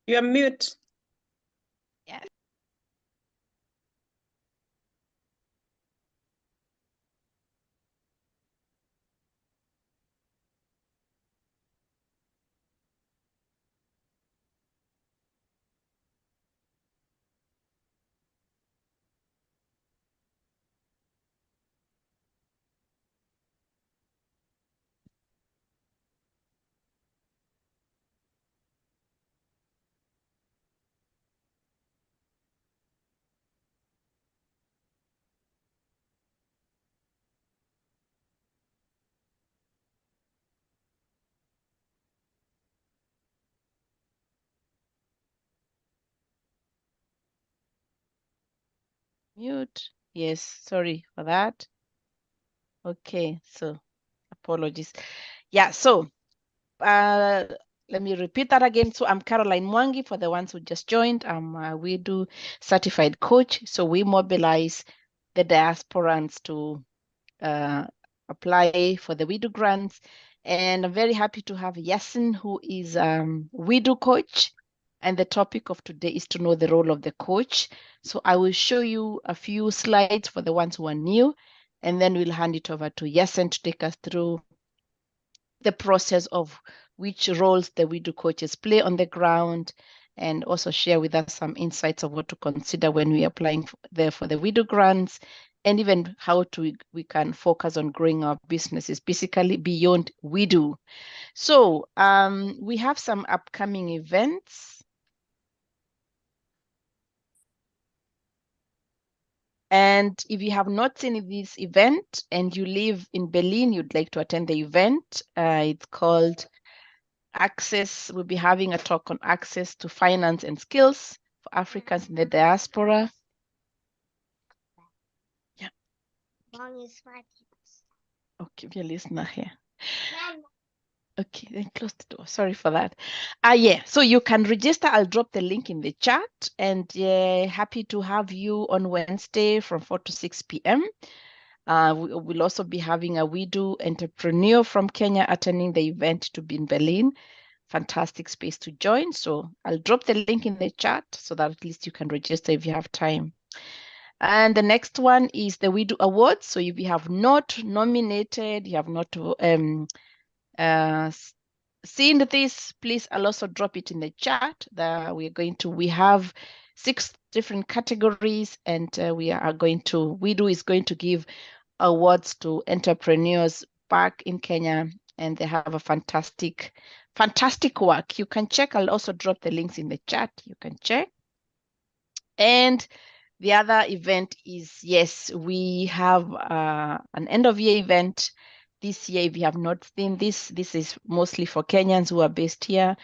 You're mute. Yeah. Mute. Yes, sorry for that. Okay, so apologies. Yeah, so let me repeat that again. So I'm Caroline Mwangi for the ones who just joined. I'm a WIDU certified coach. So we mobilize the diasporans to apply for the WIDU grants. And I'm very happy to have Yassin, who is WIDU coach. And the topic of today is to know the role of the coach. So I will show you a few slides for the ones who are new, and then we'll hand it over to Yassin to take us through the process of which roles the WIDU coaches play on the ground, and also share with us some insights of what to consider when we're applying for the WIDU grants, and even how we can focus on growing our businesses basically beyond WIDU. So we have some upcoming events. And if you have not seen this event and you live in Berlin, you'd like to attend the event, it's called Access. We'll be having a talk on access to finance and skills for Africans in the diaspora. Yeah. Okay, we are listener here. Okay, then close the door. Sorry for that. Yeah, so you can register. I'll drop the link in the chat, and happy to have you on Wednesday from 4 to 6 p.m. We'll also be having a WIDU entrepreneur from Kenya attending the event to be in Berlin. Fantastic space to join. So I'll drop the link in the chat so that at least you can register if you have time. And the next one is the WIDU Awards. So if you have not nominated, you have not seen this, please I'll also drop it in the chat. We have 6 different categories, and WIDU is going to give awards to entrepreneurs back in Kenya, and they have a fantastic work. You can check. I'll also drop the links in the chat. You can check. And the other event is, yes, we have an end of year event this year. If you have not seen this is mostly for Kenyans who are based here.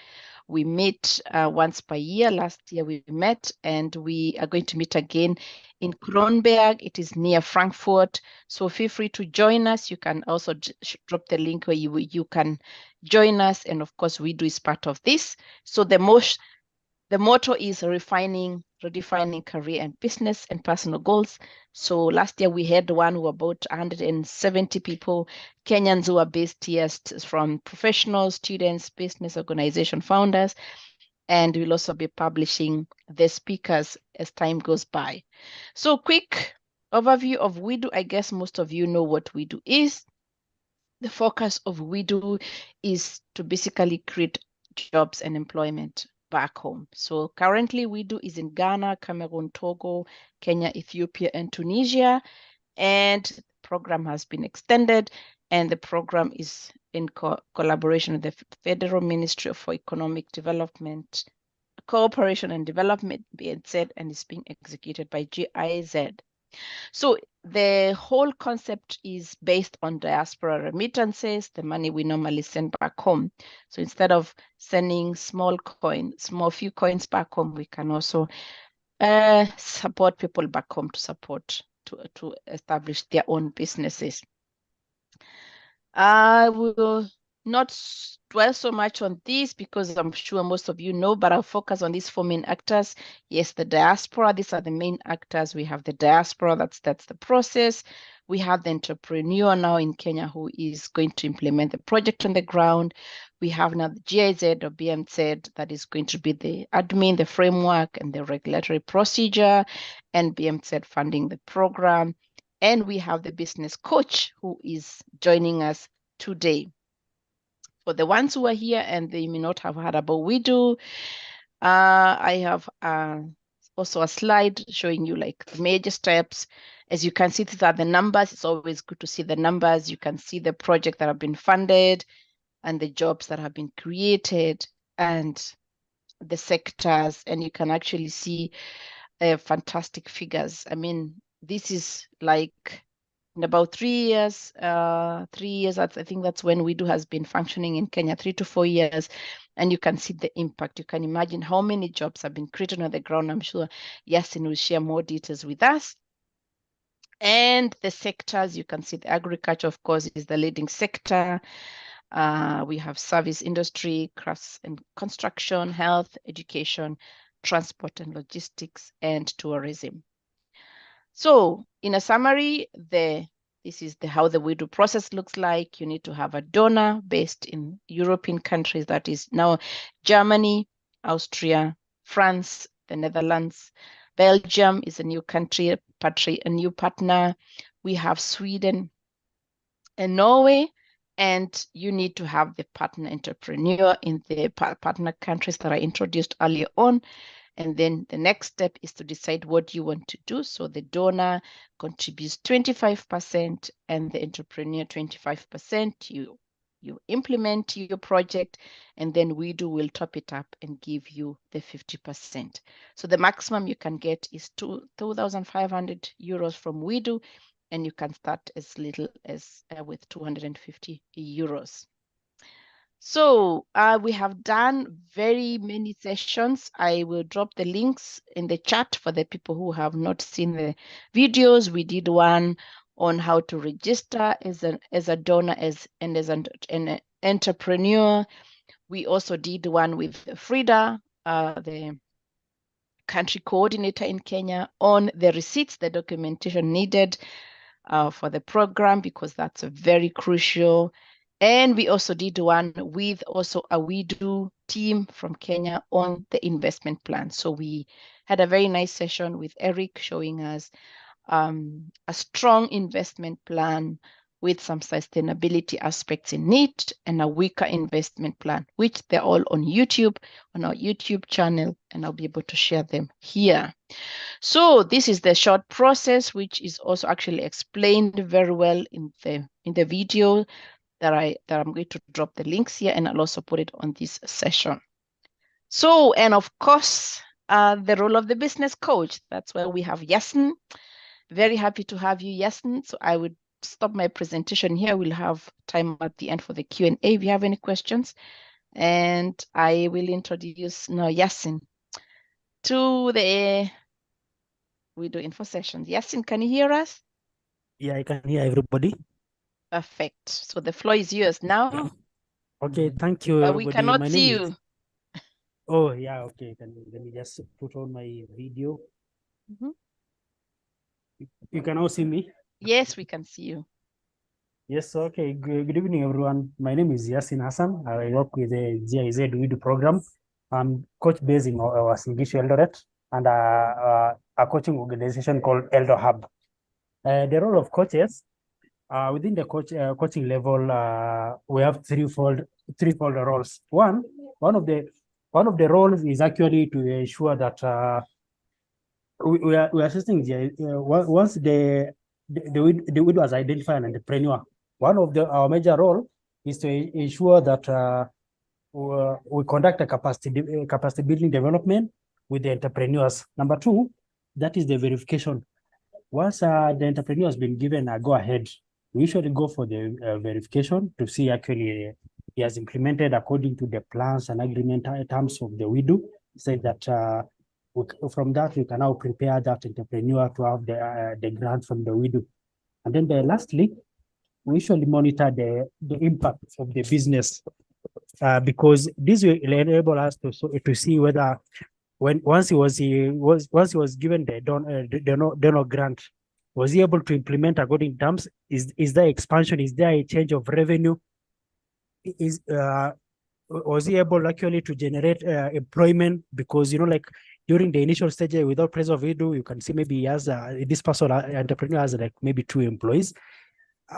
We meet once per year. Last year we met, and we are going to meet again in Kronberg. It is near Frankfurt. So feel free to join us. You can also drop the link where you can join us. And of course, WIDU is part of this. So the motto is redefining career and business and personal goals. So last year we had one who about 170 people, Kenyans who are based here, from professionals, students, business organization founders, and we'll also be publishing the speakers as time goes by. So quick overview of WIDU. I guess most of you know what WIDU is. The focus of WIDU is to basically create jobs and employment back home. So currently WIDU is in Ghana, Cameroon, Togo, Kenya, Ethiopia, and Tunisia. And the program has been extended, and the program is in collaboration with the Federal Ministry for Economic Development, Cooperation and Development, BNZ, and is being executed by GIZ. So the whole concept is based on diaspora remittances, the money we normally send back home. So instead of sending small few coins back home, we can also support people back home to establish their own businesses. I will not dwell so much on this because I'm sure most of you know, but I'll focus on these 4 main actors. Yes, the diaspora, these are the main actors. We have the diaspora, that's the process. We have the entrepreneur now in Kenya who is going to implement the project on the ground. We have now the GIZ or BMZ that is going to be the admin, the framework, and the regulatory procedure, and BMZ funding the program. And we have the business coach who is joining us today. For the ones who are here and they may not have heard about WIDU, I have also a slide showing you like the major steps. As you can see, these are the numbers. It's always good to see the numbers. You can see the projects that have been funded and the jobs that have been created and the sectors. And you can actually see fantastic figures. I mean, this is like in about 3 years, I think that's when WIDU has been functioning in Kenya, 3 to 4 years. And you can see the impact. You can imagine how many jobs have been created on the ground. I'm sure Yassin will share more details with us. And the sectors, you can see the agriculture, of course, is the leading sector. We have service industry, crafts and construction, health, education, transport and logistics, and tourism. So in a summary, this is how the WIDU process looks like. You need to have a donor based in European countries, that is now Germany, Austria, France, the Netherlands. Belgium is a new country, a new partner. We have Sweden and Norway, and you need to have the partner entrepreneur in the partner countries that I introduced earlier on. And then the next step is to decide what you want to do. So the donor contributes 25% and the entrepreneur 25%. You implement your project, and then WIDU will top it up and give you the 50%. So the maximum you can get is 2,500 euros from WIDU, and you can start as little as with 250 euros. So we have done very many sessions. I will drop the links in the chat for the people who have not seen the videos. We did one on how to register as a donor and as an entrepreneur. We also did one with Frida, the country coordinator in Kenya, on the receipts, the documentation needed for the program, because that's very crucial. And we also did one with also a WIDU team from Kenya on the investment plan. So we had a very nice session with Eric showing us a strong investment plan with some sustainability aspects in it, and a weaker investment plan, which they're all on YouTube, on our YouTube channel, and I'll be able to share them here. So this is the short process, which is also actually explained very well in the video that I'm going to drop the links here, and I'll also put it on this session. So, and of course, the role of the business coach. That's where we have Yassin. Very happy to have you, Yassin. So I would stop my presentation here. We'll have time at the end for the Q&A if you have any questions. And I will introduce now Yassin to the WIDU info sessions. Yassin, can you hear us? Yeah, I can hear everybody. Perfect. So the floor is yours now. Okay, thank you, everybody. We cannot see you. Oh, yeah, okay. Let me just put on my video. You can all see me? Yes, we can see you. Yes, okay. Good evening, everyone. My name is Yassin Hassan. I work with the GIZ WIDU program. I'm coach based in Singishu Eldoret, and a coaching organization called Eldo Hub. The role of coaches, within the coaching level, we have threefold roles. One of the roles is actually to ensure that we are assisting once the WIDU has identified an entrepreneur. One of our major role is to ensure that we conduct a capacity building development with the entrepreneurs. Number two, that is the verification. Once the entrepreneur has been given a go-ahead, we usually go for the verification to see actually he has implemented according to the plans and agreement terms of the WIDU. Say that from that we can now prepare that entrepreneur to have the grant from the WIDU. And then lastly, we usually monitor the impact of the business because this will enable us to see whether once he was given the donor grant, was he able to implement according to terms? Is there expansion? Is there a change of revenue? was he able actually to generate employment? Because, like during the initial stage without presence of WIDU, you can see maybe he has this person, entrepreneur has like maybe 2 employees.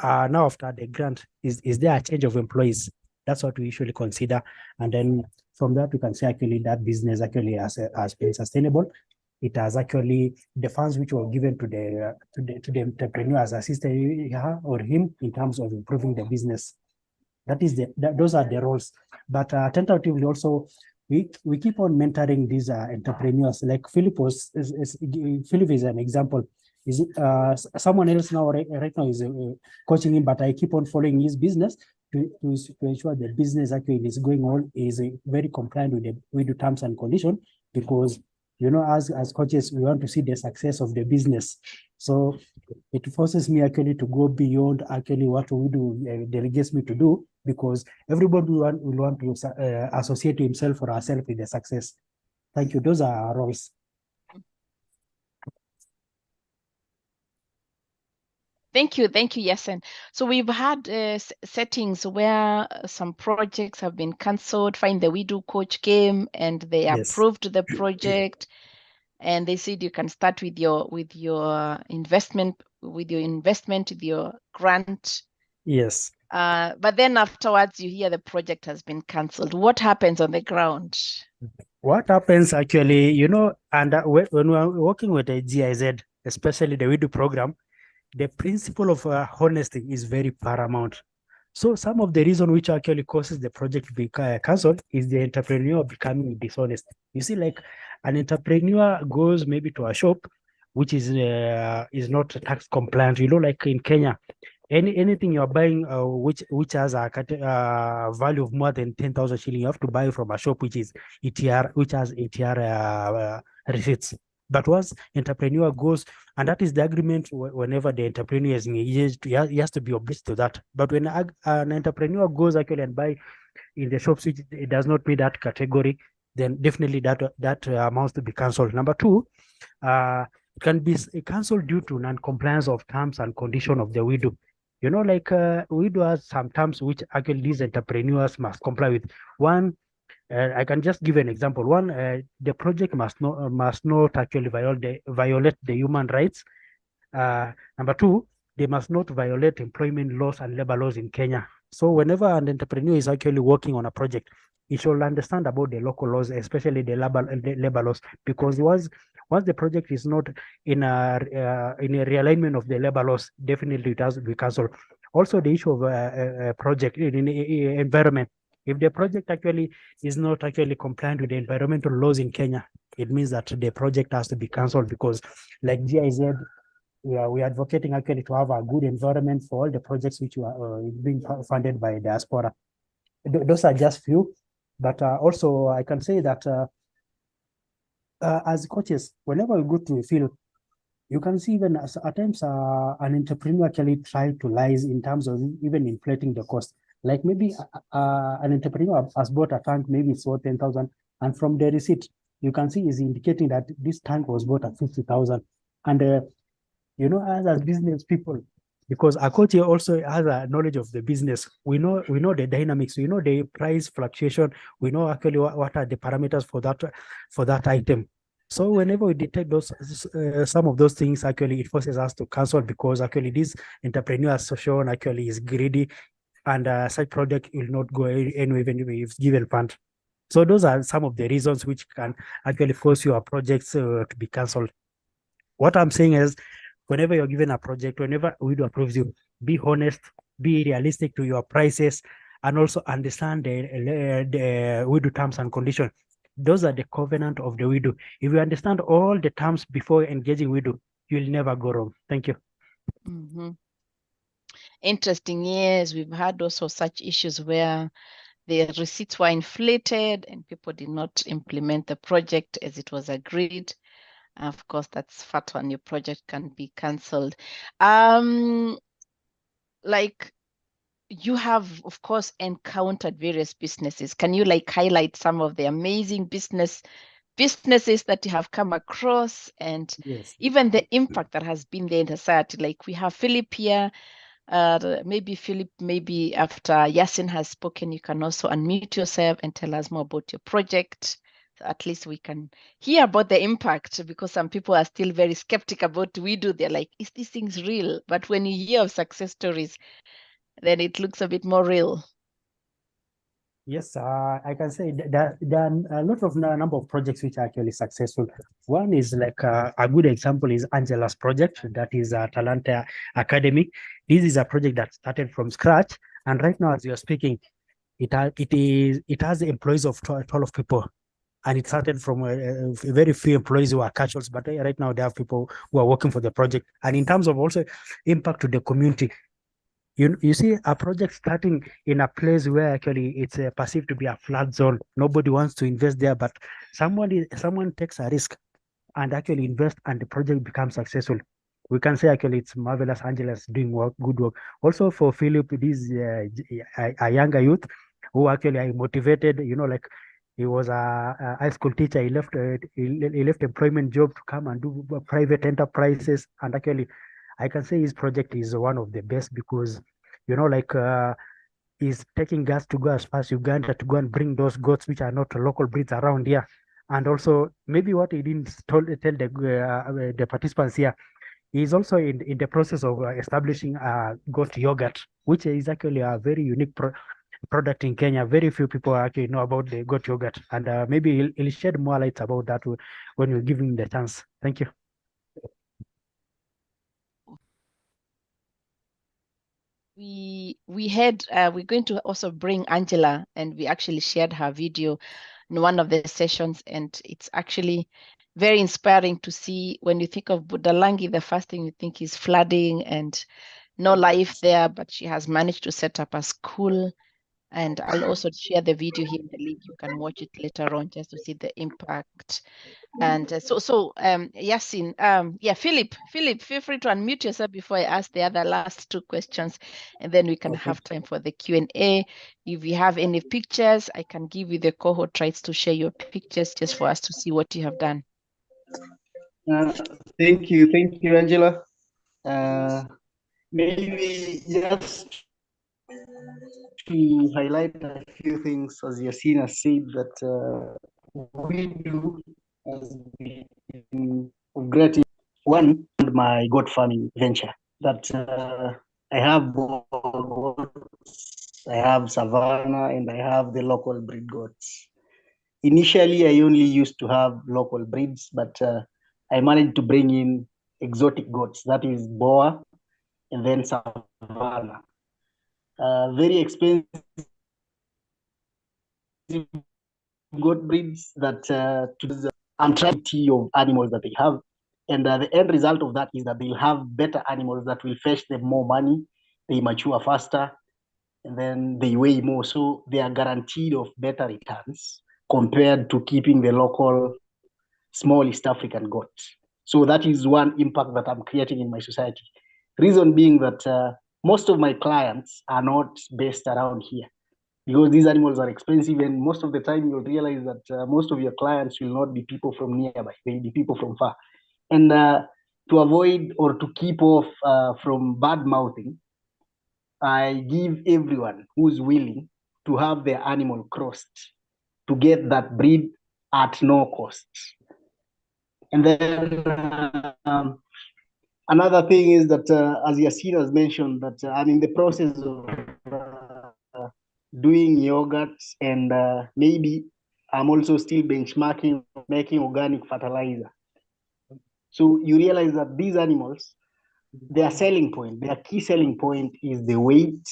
Now after the grant, is there a change of employees? That's what we usually consider. And then from that, we can say actually that business actually has been sustainable. It has actually, the funds which were given to the entrepreneur has assisted her or him in terms of improving the business. Those are the roles. But tentatively also, we keep on mentoring these entrepreneurs. Like Philip Philip is an example. Is someone else now right now is coaching him, but I keep on following his business to ensure the business actually is going on, is very compliant with the terms and conditions, because as coaches, we want to see the success of the business. So it forces me actually to go beyond actually what we do, delegates me to do, because everybody will want to associate himself or herself with the success. Thank you. Those are our roles. Thank you, Yassin. So we've had settings where some projects have been cancelled. Find the WIDU coach came and they approved the project, and they said you can start with your investment, with your grant. Yes. But then afterwards, you hear the project has been cancelled. What happens on the ground? What happens actually, and when we're working with a GIZ, especially the WIDU program, the principle of honesty is very paramount. So some of the reason which actually causes the project to be cancelled is the entrepreneur becoming dishonest. You see, like an entrepreneur goes maybe to a shop which is not tax compliant. Like in Kenya, anything you're buying which has a value of more than 10,000 shilling, you have to buy from a shop which has ATR receipts. But once entrepreneur goes, and that is the agreement, whenever the entrepreneur is engaged, he has to be obliged to that. But when an entrepreneur goes actually and buy in the shops which it does not meet that category, then definitely that amounts to be cancelled. Number two, it can be cancelled due to non-compliance of terms and condition of the WIDU. Like WIDU has some terms which actually these entrepreneurs must comply with. One, I can just give an example. One, the project must not actually violate the human rights. Number two, they must not violate employment laws and labor laws in Kenya. So whenever an entrepreneur is actually working on a project, he should understand about the local laws, especially the labor laws, because once the project is not in a realignment of the labor laws, definitely it has to be cancelled. Also, the issue of a project in environment. If the project actually is not actually compliant with the environmental laws in Kenya, it means that the project has to be cancelled, because like GIZ, we are advocating actually to have a good environment for all the projects which are being funded by diaspora. Those are just few, but also I can say that as coaches, whenever we go to a field, you can see even at times an entrepreneur actually try to lie in terms of even inflating the cost. Like maybe an entrepreneur has bought a tank, maybe it's worth 10,000, and from the receipt, you can see is indicating that this tank was bought at 50,000. And as business people, because a coach here also has a knowledge of the business. We know the dynamics, we know the price fluctuation, we know actually what are the parameters for that item. So whenever we detect those some of those things, actually it forces us to cancel, because actually this entrepreneur has shown actually is greedy, and such project will not go anywhere even if given fund. So those are some of the reasons which can actually force your projects to be cancelled. What I'm saying is, whenever you're given a project, whenever WIDU approves you, be honest, be realistic to your prices, and also understand the WIDU terms and conditions. Those are the covenant of the WIDU. If you understand all the terms before engaging WIDU, you'll never go wrong. Thank you. Mm-hmm. Interesting. Yes, we've had also such issues where the receipts were inflated and people did not implement the project as it was agreed. Of course, that's fatal, and your project can be cancelled. Like, you have, of course, encountered various businesses. Can you highlight some of the amazing businesses that you have come across, and yes, even the impact that has been there in society? Like, we have Philip here, Maybe Philip, maybe after Yassin has spoken, you can also unmute yourself and tell us more about your project. So at least we can hear about the impact, because some people are still very skeptical about WIDU. They're like, is these things real? But when you hear of success stories, then it looks a bit more real. Yes, I can say that there are a lot of number of projects which are actually successful. One is like a good example is Angela's project, that is Talanta Academy. This is a project that started from scratch, and right now, as you're speaking, it has employees of 12 people, and it started from very few employees who are casuals, but right now they have people who are working for the project. And in terms of also impact to the community, you see a project starting in a place where actually it's perceived to be a flood zone. Nobody wants to invest there, but someone takes a risk and actually invest, and the project becomes successful. We can say actually it's marvelous. Angela's doing good work. Also for Philip, this a younger youth who actually I motivated. Like he was a high school teacher. He left employment job to come and do private enterprises, and actually I can say his project is one of the best because, like he's taking gas to go as far as Uganda to go and bring those goats which are not local breeds around here. And also, maybe what he didn't tell the participants here, he's also in the process of establishing goat yogurt, which is actually a very unique product in Kenya. Very few people actually know about the goat yogurt, and maybe he'll shed more light about that when you give him the chance. Thank you. We're going to also bring Angela, and we actually shared her video in one of the sessions, and it's actually very inspiring to see. When you think of Budalangi, the first thing you think is flooding and no life there, but she has managed to set up a school. And I'll also share the video here in the link. You can watch it later on just to see the impact. And Yassin, yeah, Philip, feel free to unmute yourself before I ask the other last two questions, and then we can have time for the Q&A. If you have any pictures, I can give you the cohort rights to share your pictures just for us to see what you have done. Thank you, Angela. Maybe just to highlight a few things, as Yassin has said, that WIDU has been of great. One, my goat farming venture that I have goats, I have savannah, and I have the local breed goats. Initially, I only used to have local breeds, but I managed to bring in exotic goats, that is boa, and then savannah. Very expensive goat breeds that I'm trying of animals that they have. And the end result of that is that they'll have better animals that will fetch them more money, they mature faster, and then they weigh more. So they are guaranteed of better returns compared to keeping the local small East African goats. So that is one impact that I'm creating in my society. Reason being that most of my clients are not based around here because these animals are expensive, and most of the time you'll realize that most of your clients will not be people from nearby, they'll be people from far. And to avoid or to keep off from bad mouthing, I give everyone who's willing to have their animal crossed to get that breed at no cost. And then another thing is that, as Yassin has mentioned, that I'm in the process of doing yogurts, and maybe I'm also still benchmarking making organic fertilizer. So you realize that these animals, their selling point, their key selling point is the weight.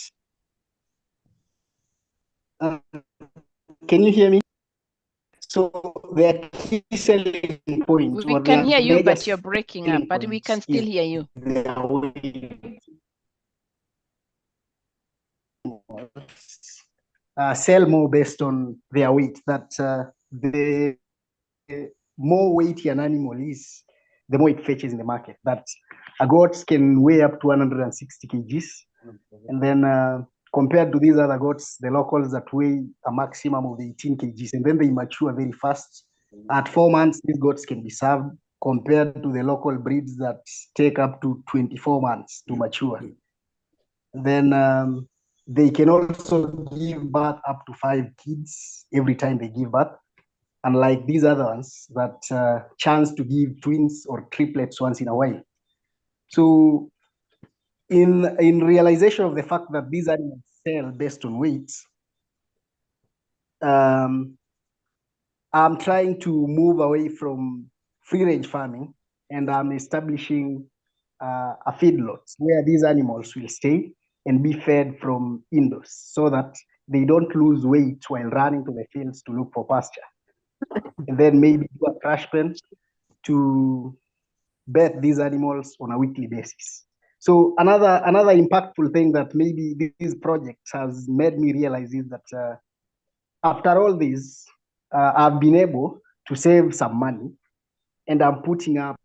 Can you hear me? So their key selling point. We can hear you, but you're breaking up, but we can still hear you. Sell more based on their weight. That the more weighty an animal is, the more it fetches in the market. That a goat can weigh up to 160 kgs, and then compared to these other goats, the locals that weigh a maximum of 18 kgs, and then they mature very fast. At 4 months, these goats can be served compared to the local breeds that take up to 24 months to mature. Then they can also give birth up to 5 kids every time they give birth, unlike these other ones that chance to give twins or triplets once in a while. So in realization of the fact that these animals sell based on weight, I'm trying to move away from free range farming, and I'm establishing a feedlot where these animals will stay and be fed from indoors so that they don't lose weight while running to the fields to look for pasture. And then maybe do a crash pen to bet these animals on a weekly basis. So another impactful thing that maybe this project has made me realize is that after all this, I've been able to save some money, and I'm putting up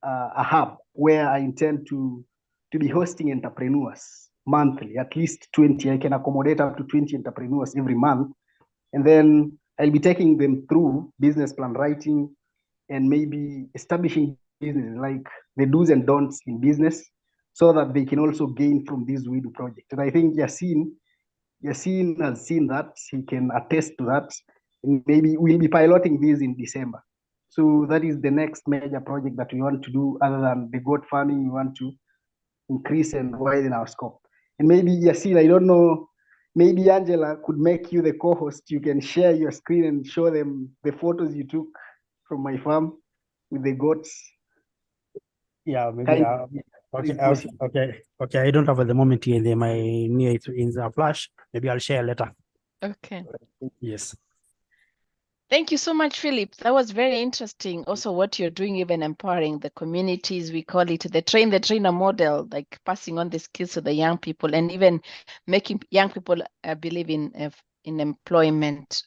a hub where I intend to be hosting entrepreneurs monthly, at least 20. I can accommodate up to 20 entrepreneurs every month. And then I'll be taking them through business plan writing and maybe establishing business, like the do's and don'ts in business, so that they can also gain from this WIDU project. And I think Yassin has seen that, he can attest to that. And maybe we'll be piloting this in December. So that is the next major project that we want to do, other than the goat farming. We want to increase and widen our scope. And maybe Yassin, I don't know, maybe Angela could make you the co-host. You can share your screen and show them the photos you took from my farm with the goats. Yeah, maybe. Okay. I don't have at the moment here in the flash. Maybe I'll share later. Okay. Yes. Thank you so much, Philip. That was very interesting. Also, what you're doing, even empowering the communities, we call it the train the trainer model, like passing on the skills to the young people, and even making young people believe in employment,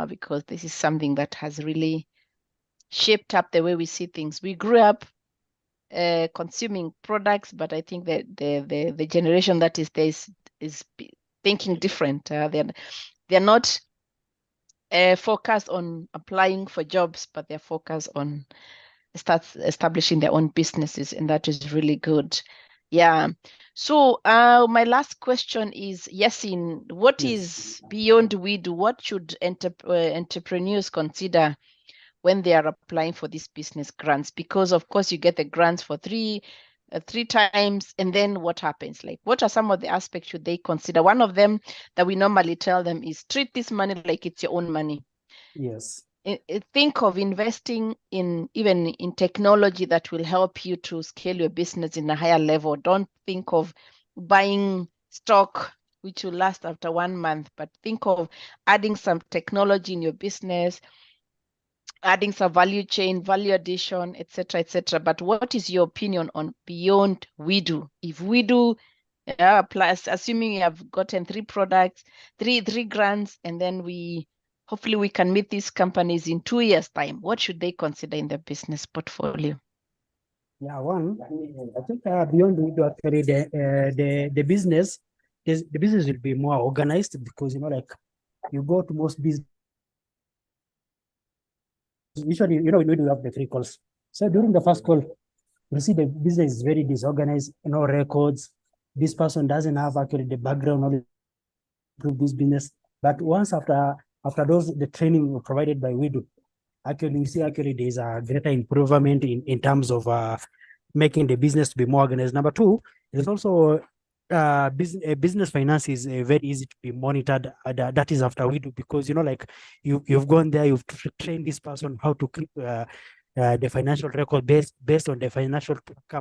because this is something that has really shaped up the way we see things. We grew up consuming products, but I think that the generation that is there is thinking different. They're not focused on applying for jobs, but they're focused on establishing their own businesses, and that is really good. Yeah. So my last question is, Yassin, what is beyond WIDU? What should entrepreneurs consider when they are applying for these business grants? Because of course you get the grants for three times, and then what happens? Like, what are some of the aspects should they consider? One of them that we normally tell them is treat this money like it's your own money. Yes. Think of investing even in technology that will help you to scale your business in a higher level. Don't think of buying stock which will last after 1 month, but think of adding some technology in your business, adding some value chain, value addition, etc., etc. But what is your opinion on beyond WIDU? If WIDU plus, assuming you have gotten 3 products, three grants, and then hopefully we can meet these companies in 2 years' time, what should they consider in their business portfolio? Yeah, one, I think beyond WIDU, actually, the business will be more organized, because like you go to most business. Usually, we do have the 3 calls. So during the first call, you see the business is very disorganized, no records. This person doesn't have actually the background knowledge to improve this business. But once after the training provided by WIDU, actually, you see actually there's a greater improvement in terms of making the business to be more organized. Number 2, there's also business finance is very easy to be monitored. That is after WIDU, because like you've gone there, you've trained this person how to keep the financial record based on the financial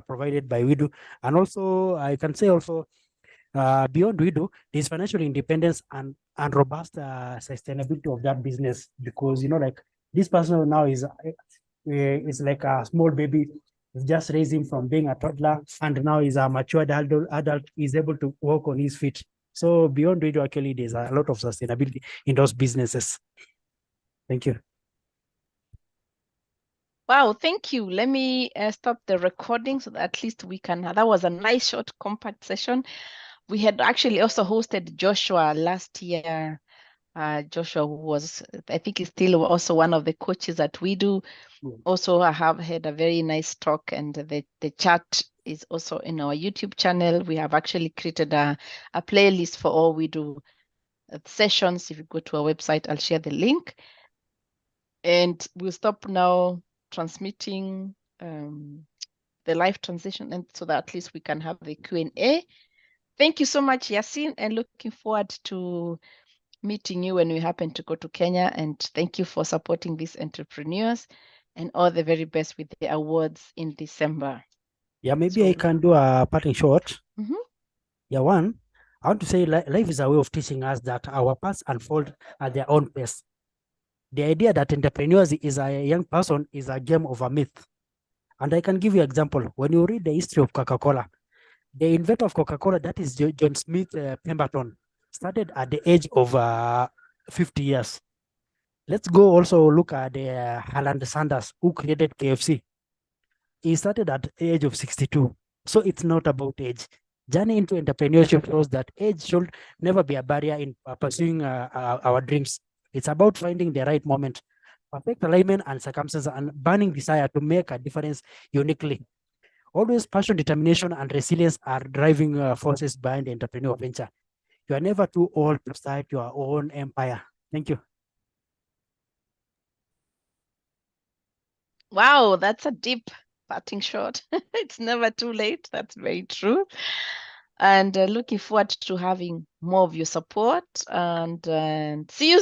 provided by WIDU. And also I can say also beyond WIDU, there's financial independence and robust sustainability of that business, because like this person now is like a small baby. Just raised him from being a toddler, and now he's a matured adult, is able to walk on his feet. So beyond WIDU, actually, there's a lot of sustainability in those businesses. Thank you. Wow, thank you. Let me stop the recording so that at least we can. That was a nice, short, compact session. We had actually also hosted Joshua last year. Joshua was, I think, is still also one of the coaches at WIDU. Also, I have had a very nice talk, and the chat is also in our YouTube channel. We have actually created a playlist for all WIDU sessions. If you go to our website, I'll share the link. And we'll stop now transmitting the live transition, and so that at least we can have the Q&A. Thank you so much, Yassin, and looking forward to meeting you when we happen to go to Kenya. And thank you for supporting these entrepreneurs, and all the very best with the awards in December. Yeah, maybe I can do a parting shot. Mhm. Yeah, one, I want to say life is a way of teaching us that our paths unfold at their own pace. The idea that entrepreneurs is a young person is a game of a myth. And I can give you an example. When you read the history of Coca-Cola, the inventor of Coca-Cola, that is John Smith Pemberton, started at the age of 50 years. Let's go also look at Harland Sanders, who created KFC. He started at the age of 62. So it's not about age. Journey into entrepreneurship shows that age should never be a barrier in pursuing our dreams. It's about finding the right moment, perfect alignment and circumstances, and burning desire to make a difference uniquely. Always passion, determination, and resilience are driving forces behind the entrepreneurial venture. You are never too old to start your own empire. Thank you. Wow, that's a deep parting shot. It's never too late. That's very true. And looking forward to having more of your support, and see you